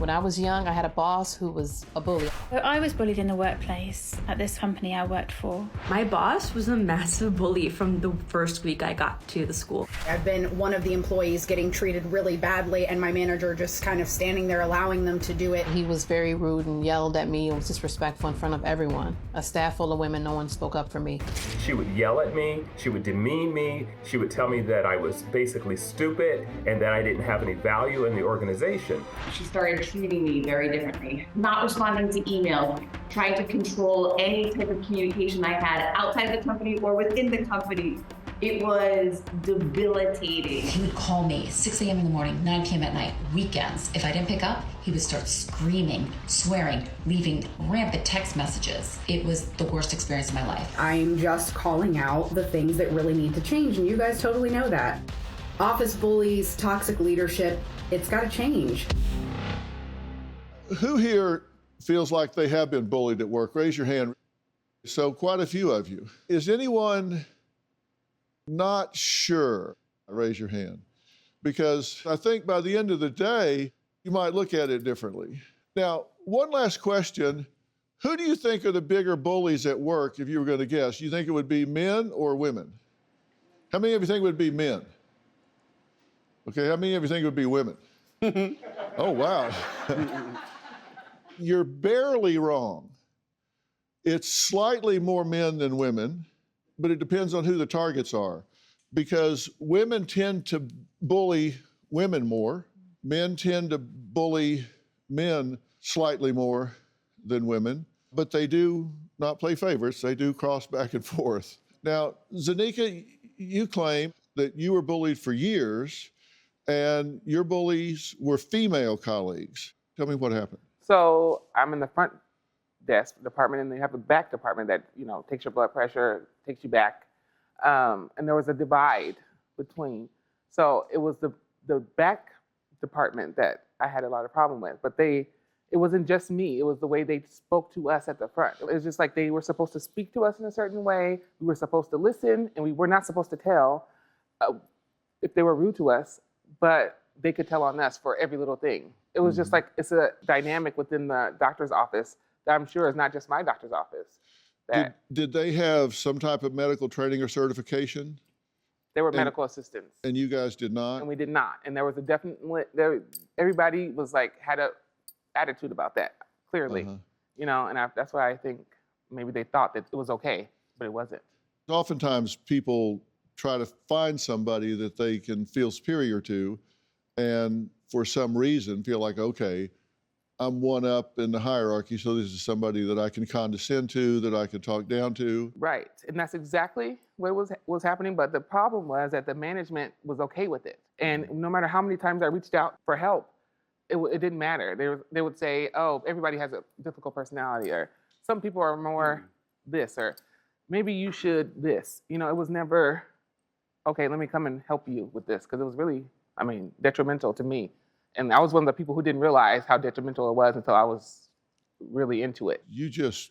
When I was young, I had a boss who was a bully. So I was bullied in the workplace at this company I worked for. My boss was a massive bully from the first week I got to the school. I've been one of the employees getting treated really badly, and my manager just kind of standing there allowing them to do it. He was very rude and yelled at me and was disrespectful in front of everyone. A staff full of women, no one spoke up for me. She would yell at me, she would demean me, she would tell me that I was basically stupid and that I didn't have any value in the organization. She started treating me very differently, not responding to emails, trying to control any type of communication I had outside the company or within the company. It was debilitating. He would call me 6 a.m. in the morning, 9 p.m. at night, weekends. If I didn't pick up, he would start screaming, swearing, leaving rampant text messages. It was the worst experience of my life. I'm just calling out the things that really need to change, and you guys totally know that. Office bullies, toxic leadership, it's got to change. Who here feels like they have been bullied at work? Raise your hand. So quite a few of you. Is anyone not sure? Raise your hand. Because I think by the end of the day, you might look at it differently. Now, one last question. Who do you think are the bigger bullies at work, if you were going to guess? You think it would be men or women? How many of you think it would be men? Okay, how many of you think it would be women? Oh, wow. You're barely wrong. It's slightly more men than women, but it depends on who the targets are. Because women tend to bully women more. Men tend to bully men slightly more than women, but they do not play favorites. They do cross back and forth. Now, Zanika, you claim that you were bullied for years and your bullies were female colleagues. Tell me what happened. So I'm in the front desk department, and they have a back department that, you know, takes your blood pressure, takes you back. And there was a divide between. So it was the back department that I had a lot of problem with, but it wasn't just me. It was the way they spoke to us at the front. It was just like they were supposed to speak to us in a certain way. We were supposed to listen, and we were not supposed to tell if they were rude to us, but they could tell on us for every little thing. It was just like, it's a dynamic within the doctor's office that I'm sure is not just my doctor's office. Did they have some type of medical training or certification? They were medical assistants. And you guys did not? And we did not. And there was a definite, everybody was like, had a attitude about that, clearly. You know, and that's why I think maybe they thought that it was okay, but it wasn't. Oftentimes people try to find somebody that they can feel superior to, and for some reason feel like, okay, I'm one up in the hierarchy, so this is somebody that I can condescend to, that I can talk down to. Right, and that's exactly what was happening, but the problem was that the management was okay with it. And no matter how many times I reached out for help, it didn't matter. They would say, oh, everybody has a difficult personality, or some people are more this, or maybe you should this. You know, it was never, okay, let me come and help you with this, because it was really, I mean, detrimental to me. And I was one of the people who didn't realize how detrimental it was until I was really into it. You just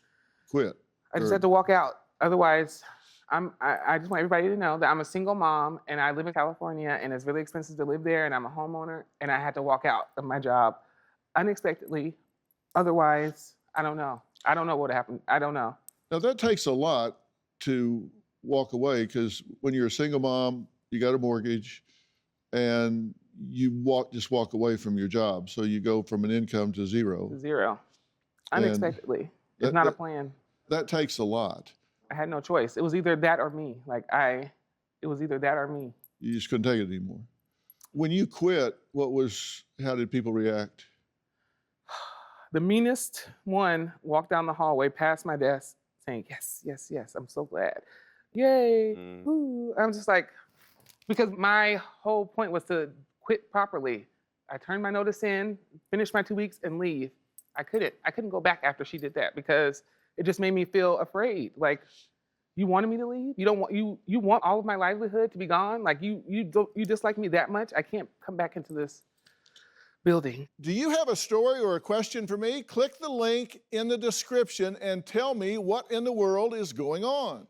quit. I just had to walk out. Otherwise, I just want everybody to know that I'm a single mom and I live in California, and it's really expensive to live there, and I'm a homeowner, and I had to walk out of my job unexpectedly. Otherwise, I don't know. I don't know what happened. I don't know. Now that takes a lot to walk away, because when you're a single mom, you got a mortgage, and you just walk away from your job. So you go from an income to zero. Zero. Unexpectedly. It's not a plan. That takes a lot. I had no choice. It was either that or me. It was either that or me. You just couldn't take it anymore. When you quit, how did people react? The meanest one walked down the hallway past my desk saying, yes, yes, yes, I'm so glad. Yay, woo. I'm just like, because my whole point was to quit properly. I turned my notice in, finished my 2 weeks, and leave. I couldn't go back after she did that, because it just made me feel afraid. Like, you wanted me to leave? You want all of my livelihood to be gone? Like, you dislike me that much? I can't come back into this building. Do you have a story or a question for me? Click the link in the description and tell me what in the world is going on.